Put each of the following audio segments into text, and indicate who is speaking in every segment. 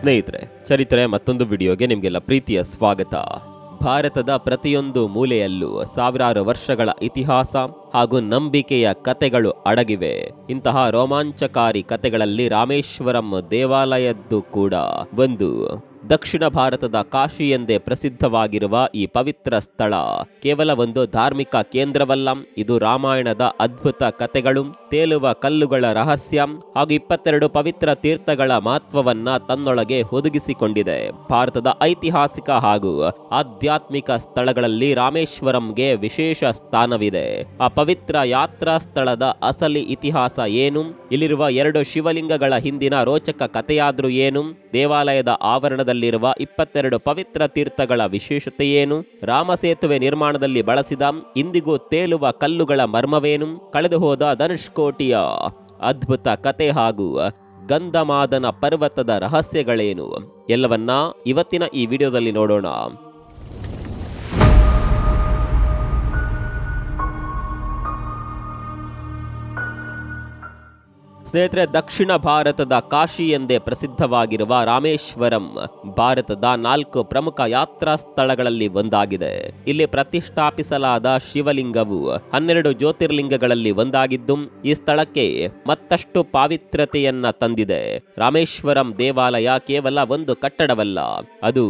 Speaker 1: ಸ್ನೇಹಿತರೆ, ಚರಿತ್ರೆ ಮತ್ತೊಂದು ವಿಡಿಯೋಗೆ ನಿಮಗೆಲ್ಲ ಪ್ರೀತಿಯ ಸ್ವಾಗತ. ಭಾರತದ ಪ್ರತಿಯೊಂದು ಮೂಲೆಯಲ್ಲೂ ಸಾವಿರಾರು ವರ್ಷಗಳ ಇತಿಹಾಸ ಹಾಗೂ ನಂಬಿಕೆಯ ಕತೆಗಳು ಅಡಗಿವೆ. ಇಂತಹ ರೋಮಾಂಚಕಾರಿ ಕತೆಗಳಲ್ಲಿ ರಾಮೇಶ್ವರಂ ದೇವಾಲಯದ್ದು ಕೂಡ ಒಂದು. ದಕ್ಷಿಣ ಭಾರತದ ಕಾಶಿ ಎಂದೇ ಪ್ರಸಿದ್ಧವಾಗಿರುವ ಈ ಪವಿತ್ರ ಸ್ಥಳ ಕೇವಲ ಒಂದು ಧಾರ್ಮಿಕ ಕೇಂದ್ರವಲ್ಲ, ಇದು ರಾಮಾಯಣದ ಅದ್ಭುತ ಕತೆಗಳು, ತೇಲುವ ಕಲ್ಲುಗಳ ರಹಸ್ಯ ಹಾಗೂ 22 ಪವಿತ್ರ ತೀರ್ಥಗಳ ಮಹತ್ವವನ್ನ ತನ್ನೊಳಗೆ ಹುದುಗಿಸಿಕೊಂಡಿದೆ. ಭಾರತದ ಐತಿಹಾಸಿಕ ಹಾಗೂ ಆಧ್ಯಾತ್ಮಿಕ ಸ್ಥಳಗಳಲ್ಲಿ ರಾಮೇಶ್ವರಂಗೆ ವಿಶೇಷ ಸ್ಥಾನವಿದೆ. ಆ ಪವಿತ್ರ ಯಾತ್ರಾ ಸ್ಥಳದ ಅಸಲಿ ಇತಿಹಾಸ ಏನು, ಇಲ್ಲಿರುವ 2 ಶಿವಲಿಂಗಗಳ ಹಿಂದಿನ ರೋಚಕ ಕಥೆಯಾದ್ರೂ ಏನು, ದೇವಾಲಯದ ಆವರಣದಲ್ಲಿರುವ 22 ಪವಿತ್ರ ತೀರ್ಥಗಳ ವಿಶೇಷತೆ ಏನು, ರಾಮಸೇತುವೆ ನಿರ್ಮಾಣದಲ್ಲಿ ಬಳಸಿದ ಇಂದಿಗೂ ತೇಲುವ ಕಲ್ಲುಗಳ ಮರ್ಮವೇನು, ಕಳೆದು ಹೋದ ಧನುಷ್ಕೋಟಿಯ ಅದ್ಭುತ ಕತೆ ಹಾಗೂ ಗಂಧಮಾದನ ಪರ್ವತದ ರಹಸ್ಯಗಳೇನು ಎಲ್ಲವನ್ನ ಇವತ್ತಿನ ಈ ವಿಡಿಯೋದಲ್ಲಿ ನೋಡೋಣ. ಸ್ನೇಹಿತರೆ, ದಕ್ಷಿಣ ಭಾರತದ ಕಾಶಿ ಎಂದೇ ಪ್ರಸಿದ್ಧವಾಗಿರುವ ರಾಮೇಶ್ವರಂ ಭಾರತದ 4 ಪ್ರಮುಖ ಯಾತ್ರಾ ಸ್ಥಳಗಳಲ್ಲಿ ಒಂದಾಗಿದೆ. ಇಲ್ಲಿ ಪ್ರತಿಷ್ಠಾಪಿಸಲಾದ ಶಿವಲಿಂಗವು 12 ಜ್ಯೋತಿರ್ಲಿಂಗಗಳಲ್ಲಿ ಒಂದಾಗಿದ್ದು ಈ ಸ್ಥಳಕ್ಕೆ ಮತ್ತಷ್ಟು ಪಾವಿತ್ರ್ಯತೆಯನ್ನ ತಂದಿದೆ. ರಾಮೇಶ್ವರಂ ದೇವಾಲಯ ಕೇವಲ ಒಂದು ಕಟ್ಟಡವಲ್ಲ, ಅದು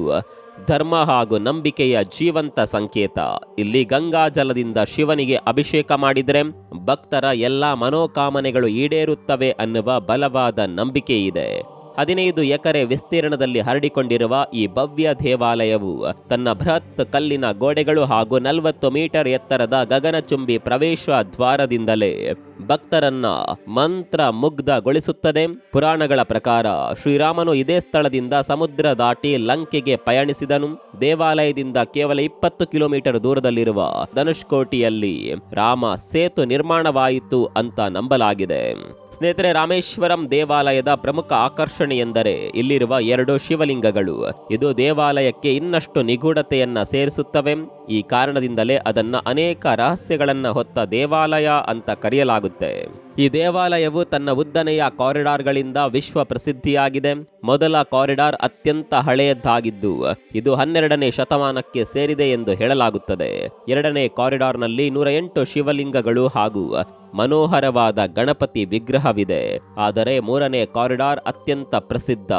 Speaker 1: ಧರ್ಮ ಹಾಗೂ ನಂಬಿಕೆಯ ಜೀವಂತ ಸಂಕೇತ. ಇಲ್ಲಿ ಗಂಗಾ ಜಲದಿಂದ ಶಿವನಿಗೆ ಅಭಿಷೇಕ ಮಾಡಿದರೆ ಭಕ್ತರ ಎಲ್ಲಾ ಮನೋಕಾಮನೆಗಳು ಈಡೇರುತ್ತವೆ ಅನ್ನುವ ಬಲವಾದ ನಂಬಿಕೆ ಇದೆ. 15 ಎಕರೆ ವಿಸ್ತೀರ್ಣದಲ್ಲಿ ಹರಡಿಕೊಂಡಿರುವ ಈ ಭವ್ಯ ದೇವಾಲಯವು ತನ್ನ ಬೃಹತ್ ಕಲ್ಲಿನ ಗೋಡೆಗಳು ಹಾಗೂ 40 ಮೀಟರ್ ಎತ್ತರದ ಗಗನಚುಂಬಿ ಪ್ರವೇಶ ದ್ವಾರದಿಂದಲೇ ಭಕ್ತರನ್ನ ಮಂತ್ರ ಮುಗ್ಧಗೊಳಿಸುತ್ತದೆ. ಪುರಾಣಗಳ ಪ್ರಕಾರ ಶ್ರೀರಾಮನು ಇದೇ ಸ್ಥಳದಿಂದ ಸಮುದ್ರ ದಾಟಿ ಲಂಕೆಗೆ ಪಯಣಿಸಿದನು. ದೇವಾಲಯದಿಂದ ಕೇವಲ 20 ಕಿಲೋಮೀಟರ್ ದೂರದಲ್ಲಿರುವ ಧನುಷ್ಕೋಟಿಯಲ್ಲಿ ರಾಮ ಸೇತು ನಿರ್ಮಾಣವಾಯಿತು ಅಂತ ನಂಬಲಾಗಿದೆ. ಸ್ನೇಹಿತರೆ, ರಾಮೇಶ್ವರಂ ದೇವಾಲಯದ ಪ್ರಮುಖ ಆಕರ್ಷಣೆ ಎಂದರೆ ಇಲ್ಲಿರುವ 2 ಶಿವಲಿಂಗಗಳು. ಇದು ದೇವಾಲಯಕ್ಕೆ ಇನ್ನಷ್ಟು ನಿಗೂಢತೆಯನ್ನ ಸೇರಿಸುತ್ತವೆ. ಈ ಕಾರಣದಿಂದಲೇ ಅದನ್ನ ಅನೇಕ ರಹಸ್ಯಗಳನ್ನ ಹೊತ್ತ ದೇವಾಲಯ ಅಂತ ಕರೆಯಲಾಗುತ್ತೆ. ಈ ದೇವಾಲಯವು ತನ್ನ ಉದ್ದನೆಯ ಕಾರಿಡಾರ್ಗಳಿಂದ ವಿಶ್ವ ಪ್ರಸಿದ್ಧಿಯಾಗಿದೆ. ಮೊದಲ ಕಾರಿಡಾರ್ ಅತ್ಯಂತ ಹಳೆಯದ್ದಾಗಿದ್ದು ಇದು 12ನೇ ಶತಮಾನಕ್ಕೆ ಸೇರಿದೆ ಎಂದು ಹೇಳಲಾಗುತ್ತದೆ. 2ನೇ ಕಾರಿಡಾರ್ನಲ್ಲಿ 108 ಶಿವಲಿಂಗಗಳು ಹಾಗೂ ಮನೋಹರವಾದ ಗಣಪತಿ ವಿಗ್ರಹವಿದೆ. ಆದರೆ 3ನೇ ಕಾರಿಡಾರ್ ಅತ್ಯಂತ ಪ್ರಸಿದ್ಧ.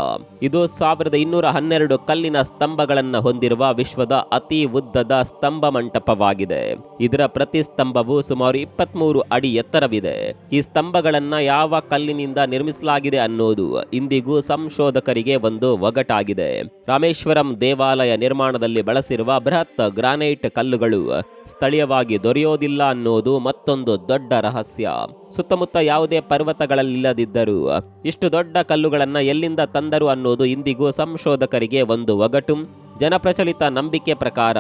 Speaker 1: ಇದು 1212 ಕಲ್ಲಿನ ಸ್ತಂಭಗಳನ್ನು ಹೊಂದಿರುವ ವಿಶ್ವದ ಅತಿ ಉದ್ದದ ಸ್ತಂಭ ಮಂಟಪವಾಗಿದೆ. ಇದರ ಪ್ರತಿ ಸ್ತಂಭವು ಸುಮಾರು 23 ಅಡಿ ಎತ್ತರವಿದೆ. ಈ ಸ್ತಂಭಗಳನ್ನ ಯಾವ ಕಲ್ಲಿನಿಂದ ನಿರ್ಮಿಸಲಾಗಿದೆ ಅನ್ನೋದು ಇಂದಿಗೂ ಸಂಶೋಧಕರಿಗೆ ಒಂದು ಒಗಟಾಗಿದೆ. ರಾಮೇಶ್ವರಂ ದೇವಾಲಯ ನಿರ್ಮಾಣದಲ್ಲಿ ಬಳಸಿರುವ ಬೃಹತ್ ಗ್ರಾನೈಟ್ ಕಲ್ಲುಗಳು ಸ್ಥಳೀಯವಾಗಿ ದೊರೆಯೋದಿಲ್ಲ ಅನ್ನೋದು ಮತ್ತೊಂದು ದೊಡ್ಡ ರಹಸ್ಯ. ಸುತ್ತಮುತ್ತ ಯಾವುದೇ ಪರ್ವತಗಳಲ್ಲಿಲ್ಲದಿದ್ದರೂ ಇಷ್ಟು ದೊಡ್ಡ ಕಲ್ಲುಗಳನ್ನ ಎಲ್ಲಿಂದ ತಂದರು ಅನ್ನೋದು ಇಂದಿಗೂ ಸಂಶೋಧಕರಿಗೆ ಒಂದು ಒಗಟು. ಜನಪ್ರಚಲಿತ ನಂಬಿಕೆ ಪ್ರಕಾರ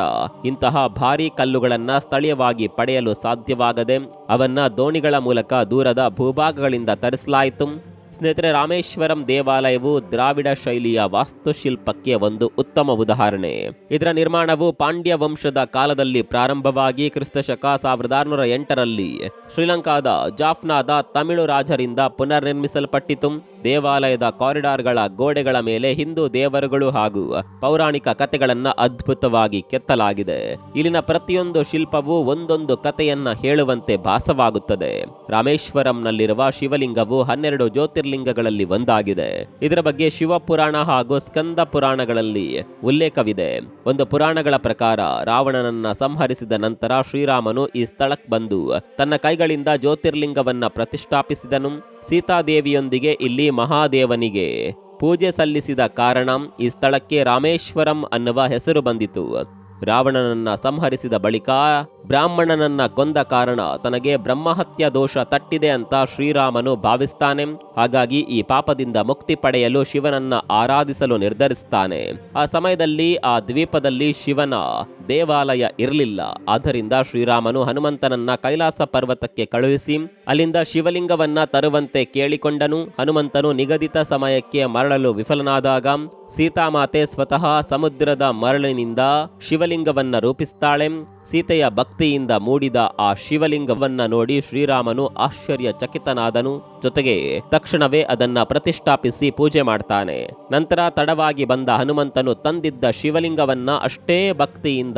Speaker 1: ಇಂತಹ ಭಾರೀ ಕಲ್ಲುಗಳನ್ನ ಸ್ಥಳೀಯವಾಗಿ ಪಡೆಯಲು ಸಾಧ್ಯವಾಗದೆ ಅವನ್ನ ದೋಣಿಗಳ ಮೂಲಕ ದೂರದ ಭೂಭಾಗಗಳಿಂದ ತರಿಸಲಾಯಿತು. ಸ್ನೇಹಿತರೆ, ರಾಮೇಶ್ವರಂ ದೇವಾಲಯವು ದ್ರಾವಿಡ ಶೈಲಿಯ ವಾಸ್ತುಶಿಲ್ಪಕ್ಕೆ ಒಂದು ಉತ್ತಮ ಉದಾಹರಣೆ. ಇದರ ನಿರ್ಮಾಣವು ಪಾಂಡ್ಯ ವಂಶದ ಕಾಲದಲ್ಲಿ ಪ್ರಾರಂಭವಾಗಿ ಕ್ರಿಸ್ತಶಕ 1608ರಲ್ಲಿ ಶ್ರೀಲಂಕಾದ ಜಾಫ್ನಾದ ತಮಿಳು ರಾಜರಿಂದ ಪುನರ್ ನಿರ್ಮಿಸಲ್ಪಟ್ಟಿತು. ದೇವಾಲಯದ ಕಾರಿಡಾರ್ಗಳ ಗೋಡೆಗಳ ಮೇಲೆ ಹಿಂದೂ ದೇವರುಗಳು ಹಾಗೂ ಪೌರಾಣಿಕ ಕಥೆಗಳನ್ನ ಅದ್ಭುತವಾಗಿ ಕೆತ್ತಲಾಗಿದೆ. ಇಲ್ಲಿನ ಪ್ರತಿಯೊಂದು ಶಿಲ್ಪವು ಒಂದೊಂದು ಕಥೆಯನ್ನ ಹೇಳುವಂತೆ ಭಾಸವಾಗುತ್ತದೆ. ರಾಮೇಶ್ವರಂನಲ್ಲಿರುವ ಶಿವಲಿಂಗವು 12 ಜ್ಯೋತಿರ್ಲಿಂಗಗಳಲ್ಲಿ ಒಂದಾಗಿದೆ. ಇದರ ಬಗ್ಗೆ ಶಿವಪುರಾಣ ಹಾಗೂ ಸ್ಕಂದ ಪುರಾಣಗಳಲ್ಲಿ ಉಲ್ಲೇಖವಿದೆ. ಒಂದು ಪುರಾಣಗಳ ಪ್ರಕಾರ ರಾವಣನನ್ನ ಸಂಹರಿಸಿದ ನಂತರ ಶ್ರೀರಾಮನು ಈ ಸ್ಥಳಕ್ಕೆ ಬಂದು ತನ್ನ ಕೈಗಳಿಂದ ಜ್ಯೋತಿರ್ಲಿಂಗವನ್ನ ಪ್ರತಿಷ್ಠಾಪಿಸಿದನು. ಸೀತಾದೇವಿಯೊಂದಿಗೆ ಇಲ್ಲಿ ಮಹಾದೇವನಿಗೆ ಪೂಜೆ ಸಲ್ಲಿಸಿದ ಕಾರಣ ಈ ಸ್ಥಳಕ್ಕೆ ರಾಮೇಶ್ವರಂ ಅನ್ನುವ ಹೆಸರು ಬಂದಿತು. ರಾವಣನನ್ನ ಸಂಹರಿಸಿದ ಬಳಿಕ ಬ್ರಾಹ್ಮಣನನ್ನ ಕೊಂದ ಕಾರಣ ತನಗೆ ಬ್ರಹ್ಮಹತ್ಯ ದೋಷ ತಟ್ಟಿದೆ ಅಂತ ಶ್ರೀರಾಮನು ಭಾವಿಸ್ತಾನೆ. ಹಾಗಾಗಿ ಈ ಪಾಪದಿಂದ ಮುಕ್ತಿ ಪಡೆಯಲು ಶಿವನನ್ನ ಆರಾಧಿಸಲು ನಿರ್ಧರಿಸ್ತಾನೆ. ಆ ಸಮಯದಲ್ಲಿ ಆ ದ್ವೀಪದಲ್ಲಿ ಶಿವನ ದೇವಾಲಯ ಇರಲಿಲ್ಲ. ಆದ್ದರಿಂದ ಶ್ರೀರಾಮನು ಹನುಮಂತನನ್ನ ಕೈಲಾಸ ಪರ್ವತಕ್ಕೆ ಕಳುಹಿಸಿ ಅಲ್ಲಿಂದ ಶಿವಲಿಂಗವನ್ನ ತರುವಂತೆ ಕೇಳಿಕೊಂಡನು. ಹನುಮಂತನು ನಿಗದಿತ ಸಮಯಕ್ಕೆ ಮರಳಲು ವಿಫಲನಾದಾಗ ಸೀತಾಮಾತೆ ಸ್ವತಃ ಸಮುದ್ರದ ಮರಳಿನಿಂದ ಶಿವಲಿಂಗವನ್ನ ರೂಪಿಸ್ತಾಳೆ. ಸೀತೆಯ ಭಕ್ತ ಭಕ್ತಿಯಿಂದ ಮೂಡಿದ ಆ ಶಿವಲಿಂಗವನ್ನ ನೋಡಿ ಶ್ರೀರಾಮನು ಆಶ್ಚರ್ಯಚಕಿತನಾದನು. ಜೊತೆಗೆ ತಕ್ಷಣವೇ ಅದನ್ನ ಪ್ರತಿಷ್ಠಾಪಿಸಿ ಪೂಜೆ ಮಾಡ್ತಾನೆ. ನಂತರ ತಡವಾಗಿ ಬಂದ ಹನುಮಂತನು ತಂದಿದ್ದ ಶಿವಲಿಂಗವನ್ನ ಅಷ್ಟೇ ಭಕ್ತಿಯಿಂದ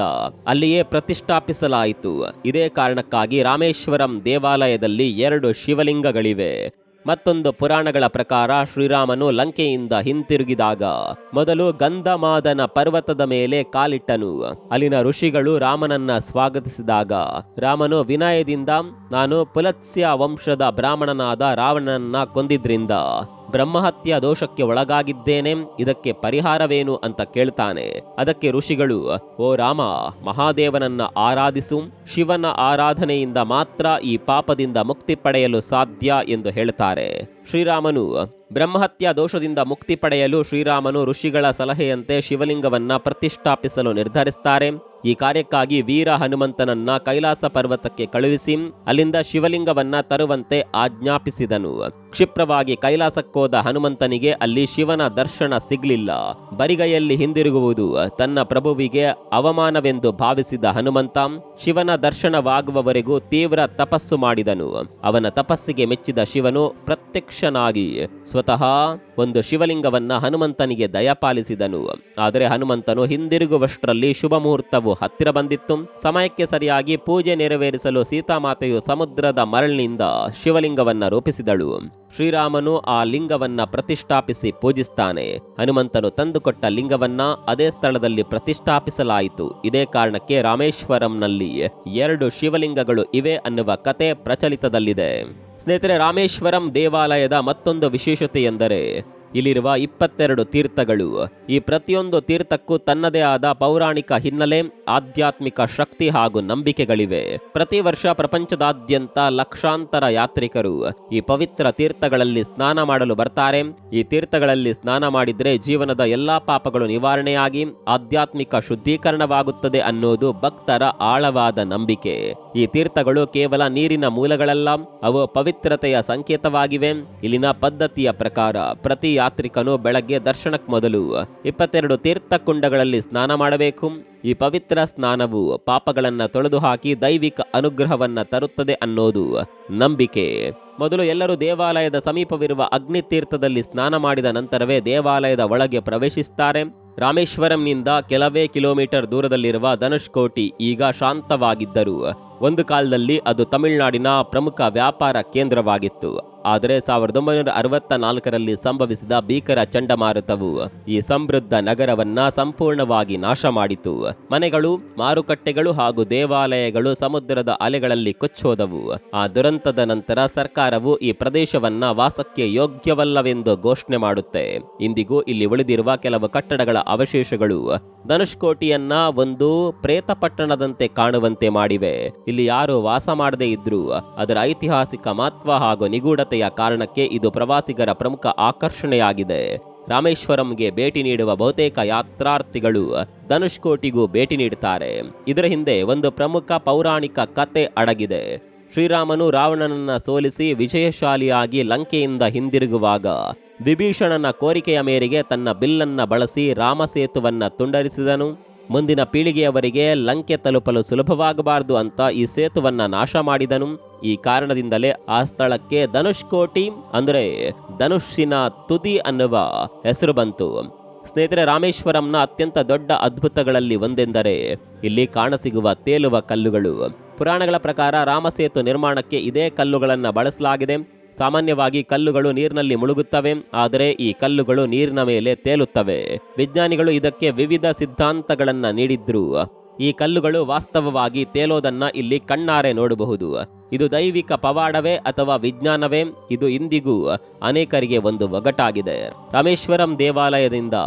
Speaker 1: ಅಲ್ಲಿಯೇ ಪ್ರತಿಷ್ಠಾಪಿಸಲಾಯಿತು. ಇದೇ ಕಾರಣಕ್ಕಾಗಿ ರಾಮೇಶ್ವರಂ ದೇವಾಲಯದಲ್ಲಿ 2 ಶಿವಲಿಂಗಗಳಿವೆ. ಮತ್ತೊಂದು ಪುರಾಣಗಳ ಪ್ರಕಾರ ಶ್ರೀರಾಮನು ಲಂಕೆಯಿಂದ ಹಿಂತಿರುಗಿದಾಗ ಮೊದಲು ಗಂಧಮಾದನ ಪರ್ವತದ ಮೇಲೆ ಕಾಲಿಟ್ಟನು. ಅಲ್ಲಿನ ಋಷಿಗಳು ರಾಮನನ್ನ ಸ್ವಾಗತಿಸಿದಾಗ ರಾಮನು ವಿನಯದಿಂದ, ನಾನು ಪುಲತ್ಸ್ಯ ವಂಶದ ಬ್ರಾಹ್ಮಣನಾದ ರಾವಣನನ್ನ ಕೊಂದಿದ್ರಿಂದ ಬ್ರಹ್ಮಹತ್ಯ ದೋಷಕ್ಕೆ ಒಳಗಾಗಿದ್ದೇನೆ, ಇದಕ್ಕೆ ಪರಿಹಾರವೇನು ಅಂತ ಕೇಳ್ತಾನೆ. ಅದಕ್ಕೆ ಋಷಿಗಳು, ಓ ರಾಮ, ಮಹಾದೇವನನ್ನ ಆರಾಧಿಸು, ಶಿವನ ಆರಾಧನೆಯಿಂದ ಮಾತ್ರ ಈ ಪಾಪದಿಂದ ಮುಕ್ತಿ ಪಡೆಯಲು ಸಾಧ್ಯ ಎಂದು ಹೇಳ್ತಾರೆ. ಶ್ರೀರಾಮನು ಬ್ರಹ್ಮಹತ್ಯ ದೋಷದಿಂದ ಮುಕ್ತಿ ಪಡೆಯಲು ಶ್ರೀರಾಮನು ಋಷಿಗಳ ಸಲಹೆಯಂತೆ ಶಿವಲಿಂಗವನ್ನ ಪ್ರತಿಷ್ಠಾಪಿಸಲು ನಿರ್ಧರಿಸ್ತಾರೆ. ಈ ಕಾರ್ಯಕ್ಕಾಗಿ ವೀರ ಹನುಮಂತನನ್ನ ಕೈಲಾಸ ಪರ್ವತಕ್ಕೆ ಕಳುಹಿಸಿ ಅಲ್ಲಿಂದ ಶಿವಲಿಂಗವನ್ನ ತರುವಂತೆ ಆಜ್ಞಾಪಿಸಿದನು. ಕ್ಷಿಪ್ರವಾಗಿ ಕೈಲಾಸಕ್ಕೋದ ಹನುಮಂತನಿಗೆ ಅಲ್ಲಿ ಶಿವನ ದರ್ಶನ ಸಿಗ್ಲಿಲ್ಲ. ಬರಿಗೈಯಲ್ಲಿ ಹಿಂದಿರುಗುವುದು ತನ್ನ ಪ್ರಭುವಿಗೆ ಅವಮಾನವೆಂದು ಭಾವಿಸಿದ ಹನುಮಂತ ಶಿವನ ದರ್ಶನವಾಗುವವರೆಗೂ ತೀವ್ರ ತಪಸ್ಸು ಮಾಡಿದನು. ಅವನ ತಪಸ್ಸಿಗೆ ಮೆಚ್ಚಿದ ಶಿವನು ಪ್ರತ್ಯಕ್ಷನಾಗಿ ಸ್ವತಃ ಒಂದು ಶಿವಲಿಂಗವನ್ನ ಹನುಮಂತನಿಗೆ ದಯಪಾಲಿಸಿದನು. ಆದರೆ ಹನುಮಂತನು ಹಿಂದಿರುಗುವಷ್ಟರಲ್ಲಿ ಶುಭ ಮುಹೂರ್ತವು ಹತ್ತಿರ ಬಂದಿತ್ತು. ಸಮಯಕ್ಕೆ ಸರಿಯಾಗಿ ಪೂಜೆ ನೆರವೇರಿಸಲು ಸೀತಾಮಾತೆಯು ಸಮುದ್ರದ ಮರಳಿನಿಂದ ಶಿವಲಿಂಗವನ್ನ ರೂಪಿಸಿದಳು. ಶ್ರೀರಾಮನು ಆ ಲಿಂಗವನ್ನ ಪ್ರತಿಷ್ಠಾಪಿಸಿ ಪೂಜಿಸ್ತಾನೆ. ಹನುಮಂತನು ತಂದುಕೊಟ್ಟ ಲಿಂಗವನ್ನ ಅದೇ ಸ್ಥಳದಲ್ಲಿ ಪ್ರತಿಷ್ಠಾಪಿಸಲಾಯಿತು. ಇದೇ ಕಾರಣಕ್ಕೆ ರಾಮೇಶ್ವರಂನಲ್ಲಿ 2 ಶಿವಲಿಂಗಗಳು ಇವೆ ಅನ್ನುವ ಕತೆ ಪ್ರಚಲಿತದಲ್ಲಿದೆ. ಸ್ನೇಹಿತರೆ, ರಾಮೇಶ್ವರಂ ದೇವಾಲಯದ ಮತ್ತೊಂದು ವಿಶೇಷತೆ ಎಂದರೆ ಇಲ್ಲಿರುವ 22 ತೀರ್ಥಗಳು. ಈ ಪ್ರತಿಯೊಂದು ತೀರ್ಥಕ್ಕೂ ತನ್ನದೇ ಆದ ಪೌರಾಣಿಕ ಹಿನ್ನೆಲೆ, ಆಧ್ಯಾತ್ಮಿಕ ಶಕ್ತಿ ಹಾಗೂ ನಂಬಿಕೆಗಳಿವೆ. ಪ್ರತಿ ವರ್ಷ ಪ್ರಪಂಚದಾದ್ಯಂತ ಲಕ್ಷಾಂತರ ಯಾತ್ರಿಕರು ಈ ಪವಿತ್ರ ತೀರ್ಥಗಳಲ್ಲಿ ಸ್ನಾನ ಮಾಡಲು ಬರ್ತಾರೆ. ಈ ತೀರ್ಥಗಳಲ್ಲಿ ಸ್ನಾನ ಮಾಡಿದ್ರೆ ಜೀವನದ ಎಲ್ಲಾ ಪಾಪಗಳು ನಿವಾರಣೆಯಾಗಿ ಆಧ್ಯಾತ್ಮಿಕ ಶುದ್ಧೀಕರಣವಾಗುತ್ತದೆ ಅನ್ನೋದು ಭಕ್ತರ ಆಳವಾದ ನಂಬಿಕೆ. ಈ ತೀರ್ಥಗಳು ಕೇವಲ ನೀರಿನ ಮೂಲಗಳಲ್ಲ, ಅವು ಪವಿತ್ರತೆಯ ಸಂಕೇತವಾಗಿವೆ. ಇಲ್ಲಿನ ಪದ್ಧತಿಯ ಪ್ರಕಾರ ಪ್ರತಿ ಯಾತ್ರಿಕನು ಬೆಳಗ್ಗೆ ದರ್ಶನಕ್ಕೆ ಮೊದಲು 22 ತೀರ್ಥ ಕುಂಡಗಳಲ್ಲಿ ಸ್ನಾನ ಮಾಡಬೇಕು. ಈ ಪವಿತ್ರ ಸ್ನಾನವು ಪಾಪಗಳನ್ನ ತೊಳೆದು ಹಾಕಿ ದೈವಿಕ ಅನುಗ್ರಹವನ್ನ ತರುತ್ತದೆ ಅನ್ನೋದು ನಂಬಿಕೆ. ಮೊದಲು ಎಲ್ಲರೂ ದೇವಾಲಯದ ಸಮೀಪವಿರುವ ಅಗ್ನಿ ತೀರ್ಥದಲ್ಲಿ ಸ್ನಾನ ಮಾಡಿದ ನಂತರವೇ ದೇವಾಲಯದ ಒಳಗೆ ಪ್ರವೇಶಿಸುತ್ತಾರೆ. ರಾಮೇಶ್ವರಂನಿಂದ ಕೆಲವೇ ಕಿಲೋಮೀಟರ್ ದೂರದಲ್ಲಿರುವ ಧನುಷ್ಕೋಟಿ ಈಗ ಶಾಂತವಾಗಿದ್ದರು. ಒಂದು ಕಾಲದಲ್ಲಿ ಅದು ತಮಿಳುನಾಡಿನ ಪ್ರಮುಖ ವ್ಯಾಪಾರ ಕೇಂದ್ರವಾಗಿತ್ತು. ಆದರೆ 1964ರಲ್ಲಿ ಸಂಭವಿಸಿದ ಭೀಕರ ಚಂಡಮಾರುತವು ಈ ಸಮೃದ್ಧ ನಗರವನ್ನ ಸಂಪೂರ್ಣವಾಗಿ ನಾಶ ಮಾಡಿತು. ಮನೆಗಳು, ಮಾರುಕಟ್ಟೆಗಳು ಹಾಗೂ ದೇವಾಲಯಗಳು ಸಮುದ್ರದ ಅಲೆಗಳಲ್ಲಿ ಕೊಚ್ಚೋದವು. ಆ ದುರಂತದ ನಂತರ ಸರ್ಕಾರವು ಈ ಪ್ರದೇಶವನ್ನ ವಾಸಕ್ಕೆ ಯೋಗ್ಯವಲ್ಲವೆಂದು ಘೋಷಣೆ ಮಾಡುತ್ತೆ. ಇಂದಿಗೂ ಇಲ್ಲಿ ಉಳಿದಿರುವ ಕೆಲವು ಕಟ್ಟಡಗಳ ಅವಶೇಷಗಳು ಧನುಷ್ಕೋಟಿಯನ್ನ ಒಂದು ಪ್ರೇತ ಪಟ್ಟಣದಂತೆ ಕಾಣುವಂತೆ ಮಾಡಿವೆ. ಇಲ್ಲಿ ಯಾರು ವಾಸ ಮಾಡದೇ ಇದ್ರೂ ಅದರ ಐತಿಹಾಸಿಕ ಮಹತ್ವ ಹಾಗೂ ನಿಗೂಢತೆಯ ಕಾರಣಕ್ಕೆ ಇದು ಪ್ರವಾಸಿಗರ ಪ್ರಮುಖ ಆಕರ್ಷಣೆಯಾಗಿದೆ. ರಾಮೇಶ್ವರಂಗೆ ಭೇಟಿ ನೀಡುವ ಬಹುತೇಕ ಯಾತ್ರಾರ್ಥಿಗಳು ಧನುಷ್ಕೋಟಿಗೂ ಭೇಟಿ ನೀಡುತ್ತಾರೆ. ಇದರ ಹಿಂದೆ ಒಂದು ಪ್ರಮುಖ ಪೌರಾಣಿಕ ಕತೆ ಅಡಗಿದೆ. ಶ್ರೀರಾಮನು ರಾವಣನನ್ನ ಸೋಲಿಸಿ ವಿಜಯಶಾಲಿಯಾಗಿ ಲಂಕೆಯಿಂದ ಹಿಂದಿರುಗುವಾಗ ವಿಭೀಷಣನ ಕೋರಿಕೆಯ ಮೇರೆಗೆ ತನ್ನ ಬಿಲ್ಲನ್ನ ಬಳಸಿ ರಾಮಸೇತುವನ್ನ ತುಂಡರಿಸಿದನು. ಮುಂದಿನ ಪೀಳಿಗೆಯವರಿಗೆ ಲಂಕೆ ತಲುಪಲು ಸುಲಭವಾಗಬಾರದು ಅಂತ ಈ ಸೇತುವನ್ನ ನಾಶ ಮಾಡಿದನು. ಈ ಕಾರಣದಿಂದಲೇ ಆ ಸ್ಥಳಕ್ಕೆ ಧನುಷ್ಕೋಟಿ ಅಂದರೆ ಧನುಷ್ಸಿನ ತುದಿ ಅನ್ನುವ ಹೆಸರು ಬಂತು. ಸ್ನೇಹಿತರೆ, ರಾಮೇಶ್ವರಂನ ಅತ್ಯಂತ ದೊಡ್ಡ ಅದ್ಭುತಗಳಲ್ಲಿ ಒಂದೆಂದರೆ ಇಲ್ಲಿ ಕಾಣಸಿಗುವ ತೇಲುವ ಕಲ್ಲುಗಳು. ಪುರಾಣಗಳ ಪ್ರಕಾರ ರಾಮಸೇತು ನಿರ್ಮಾಣಕ್ಕೆ ಇದೇ ಕಲ್ಲುಗಳನ್ನು ಬಳಸಲಾಗಿದೆ. ಸಾಮಾನ್ಯವಾಗಿ ಕಲ್ಲುಗಳು ನೀರಿನಲ್ಲಿ ಮುಳುಗುತ್ತವೆ, ಆದರೆ ಈ ಕಲ್ಲುಗಳು ನೀರಿನ ಮೇಲೆ ತೇಲುತ್ತವೆ. ವಿಜ್ಞಾನಿಗಳು ಇದಕ್ಕೆ ವಿವಿಧ ಸಿದ್ಧಾಂತಗಳನ್ನ ನೀಡಿದ್ರು. ಈ ಕಲ್ಲುಗಳು ವಾಸ್ತವವಾಗಿ ತೇಲೋದನ್ನ ಇಲ್ಲಿ ಕಣ್ಣಾರೆ ನೋಡಬಹುದು. ಇದು ದೈವಿಕ ಪವಾಡವೇ ಅಥವಾ ವಿಜ್ಞಾನವೇ? ಇದು ಇಂದಿಗೂ ಅನೇಕರಿಗೆ ಒಂದು ಒಗಟಾಗಿದೆ. ರಾಮೇಶ್ವರಂ ದೇವಾಲಯದಿಂದ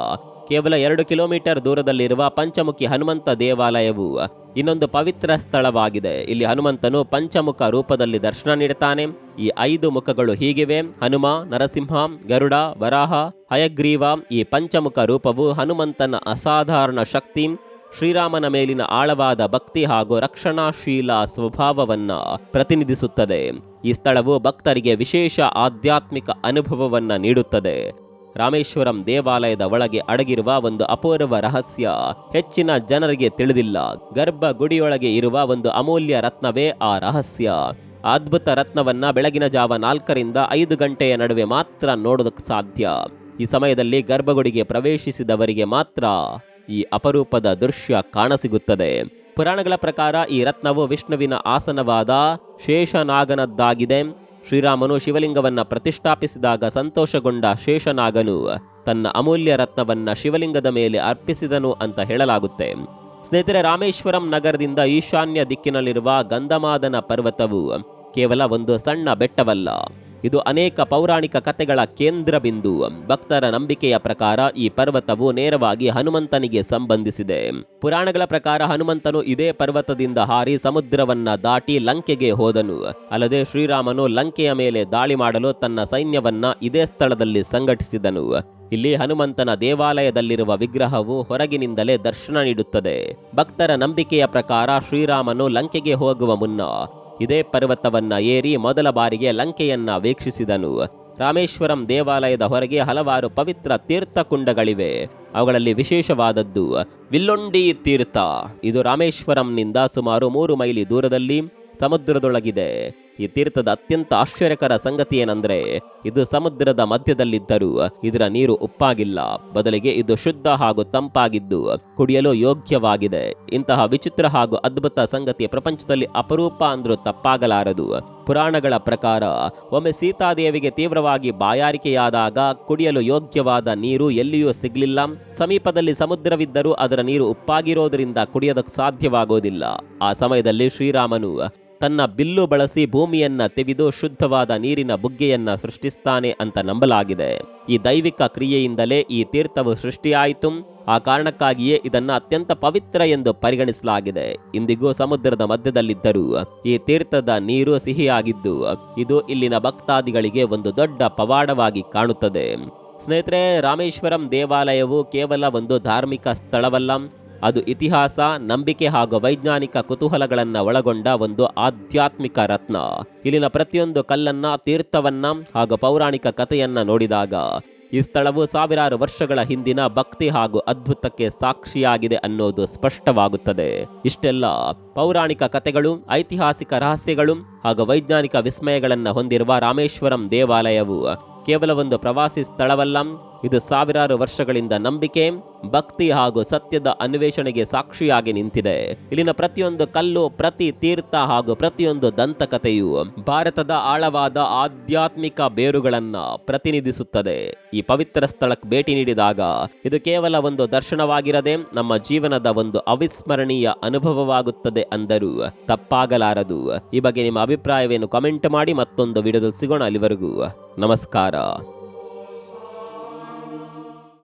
Speaker 1: ಕೇವಲ 2 ಕಿಲೋಮೀಟರ್ ದೂರದಲ್ಲಿರುವ ಪಂಚಮುಖಿ ಹನುಮಂತ ದೇವಾಲಯವು ಇನ್ನೊಂದು ಪವಿತ್ರ ಸ್ಥಳವಾಗಿದೆ. ಇಲ್ಲಿ ಹನುಮಂತನು ಪಂಚಮುಖ ರೂಪದಲ್ಲಿ ದರ್ಶನ ನೀಡುತ್ತಾನೆ. ಈ 5 ಮುಖಗಳು ಹೀಗಿವೆ: ಹನುಮ, ನರಸಿಂಹ, ಗರುಡ, ವರಾಹ, ಹಯಗ್ರೀವ. ಈ ಪಂಚಮುಖ ರೂಪವು ಹನುಮಂತನ ಅಸಾಧಾರಣ ಶಕ್ತಿ, ಶ್ರೀರಾಮನ ಮೇಲಿನ ಆಳವಾದ ಭಕ್ತಿ ಹಾಗೂ ರಕ್ಷಣಾಶೀಲ ಸ್ವಭಾವವನ್ನ ಪ್ರತಿನಿಧಿಸುತ್ತದೆ. ಈ ಸ್ಥಳವು ಭಕ್ತರಿಗೆ ವಿಶೇಷ ಆಧ್ಯಾತ್ಮಿಕ ಅನುಭವವನ್ನ ನೀಡುತ್ತದೆ. ರಾಮೇಶ್ವರಂ ದೇವಾಲಯದ ಒಳಗೆ ಅಡಗಿರುವ ಒಂದು ಅಪೂರ್ವ ರಹಸ್ಯ ಹೆಚ್ಚಿನ ಜನರಿಗೆ ತಿಳಿದಿಲ್ಲ. ಗರ್ಭಗುಡಿಯೊಳಗೆ ಇರುವ ಒಂದು ಅಮೂಲ್ಯ ರತ್ನವೇ ಆ ರಹಸ್ಯ. ಅದ್ಭುತ ರತ್ನವನ್ನ ಬೆಳಗಿನ ಜಾವ 4ರಿಂದ 5 ಗಂಟೆಯ ನಡುವೆ ಮಾತ್ರ ನೋಡೋದಕ್ಕೆ ಸಾಧ್ಯ. ಈ ಸಮಯದಲ್ಲಿ ಗರ್ಭಗುಡಿಗೆ ಪ್ರವೇಶಿಸಿದವರಿಗೆ ಮಾತ್ರ ಈ ಅಪರೂಪದ ದೃಶ್ಯ ಕಾಣಸಿಗುತ್ತದೆ. ಪುರಾಣಗಳ ಪ್ರಕಾರ ಈ ರತ್ನವು ವಿಷ್ಣುವಿನ ಆಸನವಾದ ಶೇಷನಾಗನದ್ದಾಗಿದೆ. ಶ್ರೀರಾಮನು ಶಿವಲಿಂಗವನ್ನ ಪ್ರತಿಷ್ಠಾಪಿಸಿದಾಗ ಸಂತೋಷಗೊಂಡ ಶೇಷನಾಗನು ತನ್ನ ಅಮೂಲ್ಯ ರತ್ನವನ್ನ ಶಿವಲಿಂಗದ ಮೇಲೆ ಅರ್ಪಿಸಿದನು ಅಂತ ಹೇಳಲಾಗುತ್ತೆ. ಸ್ನೇಹಿತರೆ, ರಾಮೇಶ್ವರಂ ನಗರದಿಂದ ಈಶಾನ್ಯ ದಿಕ್ಕಿನಲ್ಲಿರುವ ಗಂಧಮಾದನ ಪರ್ವತವು ಕೇವಲ ಒಂದು ಸಣ್ಣ ಬೆಟ್ಟವಲ್ಲ, ಇದು ಅನೇಕ ಪೌರಾಣಿಕ ಕಥೆಗಳ ಕೇಂದ್ರ ಬಿಂದು. ಭಕ್ತರ ನಂಬಿಕೆಯ ಪ್ರಕಾರ ಈ ಪರ್ವತವು ನೇರವಾಗಿ ಹನುಮಂತನಿಗೆ ಸಂಬಂಧಿಸಿದೆ. ಪುರಾಣಗಳ ಪ್ರಕಾರ ಹನುಮಂತನು ಇದೇ ಪರ್ವತದಿಂದ ಹಾರಿ ಸಮುದ್ರವನ್ನ ದಾಟಿ ಲಂಕೆಗೆ ಹೋದನು. ಅಲ್ಲದೆ ಶ್ರೀರಾಮನು ಲಂಕೆಯ ಮೇಲೆ ದಾಳಿ ಮಾಡಲು ತನ್ನ ಸೈನ್ಯವನ್ನ ಇದೇ ಸ್ಥಳದಲ್ಲಿ ಸಂಘಟಿಸಿದನು. ಇಲ್ಲಿ ಹನುಮಂತನ ದೇವಾಲಯದಲ್ಲಿರುವ ವಿಗ್ರಹವು ಹೊರಗಿನಿಂದಲೇ ದರ್ಶನ ನೀಡುತ್ತದೆ. ಭಕ್ತರ ನಂಬಿಕೆಯ ಪ್ರಕಾರ ಶ್ರೀರಾಮನು ಲಂಕೆಗೆ ಹೋಗುವ ಮುನ್ನ ಇದೇ ಪರ್ವತವನ್ನ ಏರಿ ಮೊದಲ ಬಾರಿಗೆ ಲಂಕೆಯನ್ನ ವೀಕ್ಷಿಸಿದನು. ರಾಮೇಶ್ವರಂ ದೇವಾಲಯದ ಹೊರಗೆ ಹಲವಾರು ಪವಿತ್ರ ತೀರ್ಥಕುಂಡಗಳಿವೆ. ಅವುಗಳಲ್ಲಿ ವಿಶೇಷವಾದದ್ದು ವಿಲ್ಲೊಂಡಿ ತೀರ್ಥ. ಇದು ರಾಮೇಶ್ವರಂನಿಂದ ಸುಮಾರು 3 ಮೈಲಿ ದೂರದಲ್ಲಿ ಸಮುದ್ರದೊಳಗಿದೆ. ಈ ತೀರ್ಥದ ಅತ್ಯಂತ ಆಶ್ಚರ್ಯಕರ ಸಂಗತಿ ಏನಂದ್ರೆ, ಇದು ಸಮುದ್ರದ ಮಧ್ಯದಲ್ಲಿದ್ದರೂ ಇದರ ನೀರು ಉಪ್ಪಾಗಿಲ್ಲ. ಬದಲಿಗೆ ಇದು ಶುದ್ಧ ಹಾಗೂ ತಂಪಾಗಿದ್ದು ಕುಡಿಯಲು ಯೋಗ್ಯವಾಗಿದೆ. ಇಂತಹ ವಿಚಿತ್ರ ಹಾಗೂ ಅದ್ಭುತ ಸಂಗತಿ ಪ್ರಪಂಚದಲ್ಲಿ ಅಪರೂಪ ಅಂದ್ರೂ ತಪ್ಪಾಗಲಾರದು. ಪುರಾಣಗಳ ಪ್ರಕಾರ ಒಮ್ಮೆ ಸೀತಾದೇವಿಗೆ ತೀವ್ರವಾಗಿ ಬಾಯಾರಿಕೆಯಾದಾಗ ಕುಡಿಯಲು ಯೋಗ್ಯವಾದ ನೀರು ಎಲ್ಲಿಯೂ ಸಿಗಲಿಲ್ಲ. ಸಮೀಪದಲ್ಲಿ ಸಮುದ್ರವಿದ್ದರೂ ಅದರ ನೀರು ಉಪ್ಪಾಗಿರೋದ್ರಿಂದ ಕುಡಿಯೋದಕ್ಕೆ ಸಾಧ್ಯವಾಗೋದಿಲ್ಲ. ಆ ಸಮಯದಲ್ಲಿ ಶ್ರೀರಾಮನು ತನ್ನ ಬಿಲ್ಲು ಬಳಸಿ ಭೂಮಿಯನ್ನ ತೆಗೆದು ಶುದ್ಧವಾದ ನೀರಿನ ಬುಗ್ಗೆಯನ್ನ ಸೃಷ್ಟಿಸ್ತಾನೆ ಅಂತ ನಂಬಲಾಗಿದೆ. ಈ ದೈವಿಕ ಕ್ರಿಯೆಯಿಂದಲೇ ಈ ತೀರ್ಥವು ಸೃಷ್ಟಿಯಾಯಿತು. ಆ ಕಾರಣಕ್ಕಾಗಿಯೇ ಇದನ್ನ ಅತ್ಯಂತ ಪವಿತ್ರ ಎಂದು ಪರಿಗಣಿಸಲಾಗಿದೆ. ಇಂದಿಗೂ ಸಮುದ್ರದ ಮಧ್ಯದಲ್ಲಿದ್ದರೂ ಈ ತೀರ್ಥದ ನೀರು ಸಿಹಿಯಾಗಿದ್ದು ಇದು ಇಲ್ಲಿನ ಭಕ್ತಾದಿಗಳಿಗೆ ಒಂದು ದೊಡ್ಡ ಪವಾಡವಾಗಿ ಕಾಣುತ್ತದೆ. ಸ್ನೇಹಿತರೆ, ರಾಮೇಶ್ವರಂ ದೇವಾಲಯವು ಕೇವಲ ಒಂದು ಧಾರ್ಮಿಕ ಸ್ಥಳವಲ್ಲ, ಅದು ಇತಿಹಾಸ, ನಂಬಿಕೆ ಹಾಗೂ ವೈಜ್ಞಾನಿಕ ಕುತೂಹಲಗಳನ್ನ ಒಳಗೊಂಡ ಒಂದು ಆಧ್ಯಾತ್ಮಿಕ ರತ್ನ. ಇಲ್ಲಿನ ಪ್ರತಿಯೊಂದು ಕಲ್ಲನ್ನ, ತೀರ್ಥವನ್ನ ಹಾಗೂ ಪೌರಾಣಿಕ ಕಥೆಯನ್ನ ನೋಡಿದಾಗ ಈ ಸ್ಥಳವು ಸಾವಿರಾರು ವರ್ಷಗಳ ಹಿಂದಿನ ಭಕ್ತಿ ಹಾಗೂ ಅದ್ಭುತಕ್ಕೆ ಸಾಕ್ಷಿಯಾಗಿದೆ ಅನ್ನೋದು ಸ್ಪಷ್ಟವಾಗುತ್ತದೆ. ಇಷ್ಟೆಲ್ಲ ಪೌರಾಣಿಕ ಕಥೆಗಳು, ಐತಿಹಾಸಿಕ ರಹಸ್ಯಗಳು ಹಾಗೂ ವೈಜ್ಞಾನಿಕ ವಿಸ್ಮಯಗಳನ್ನ ಹೊಂದಿರುವ ರಾಮೇಶ್ವರಂ ದೇವಾಲಯವು ಕೇವಲ ಒಂದು ಪ್ರವಾಸಿ ಸ್ಥಳವಲ್ಲ, ಇದು ಸಾವಿರಾರು ವರ್ಷಗಳಿಂದ ನಂಬಿಕೆ, ಭಕ್ತಿ ಹಾಗೂ ಸತ್ಯದ ಅನ್ವೇಷಣೆಗೆ ಸಾಕ್ಷಿಯಾಗಿ ನಿಂತಿದೆ. ಇಲ್ಲಿನ ಪ್ರತಿಯೊಂದು ಕಲ್ಲು, ಪ್ರತಿ ತೀರ್ಥ ಹಾಗೂ ಪ್ರತಿಯೊಂದು ದಂತಕಥೆಯು ಭಾರತದ ಆಳವಾದ ಆಧ್ಯಾತ್ಮಿಕ ಬೇರುಗಳನ್ನ ಪ್ರತಿನಿಧಿಸುತ್ತದೆ. ಈ ಪವಿತ್ರ ಸ್ಥಳಕ್ಕೆ ಭೇಟಿ ನೀಡಿದಾಗ ಇದು ಕೇವಲ ಒಂದು ದರ್ಶನವಾಗಿರದೆ ನಮ್ಮ ಜೀವನದ ಒಂದು ಅವಿಸ್ಮರಣೀಯ ಅನುಭವವಾಗುತ್ತದೆ ಅಂದರೂ ತಪ್ಪಾಗಲಾರದು. ಈ ಬಗ್ಗೆ ನಿಮ್ಮ ಅಭಿಪ್ರಾಯವೇನು? ಕಮೆಂಟ್ ಮಾಡಿ. ಮತ್ತೊಂದು ವಿಡಿಯೋದಲ್ಲಿ ಸಿಗೋಣ. ಅಲ್ಲಿವರೆಗೂ ನಮಸ್ಕಾರ.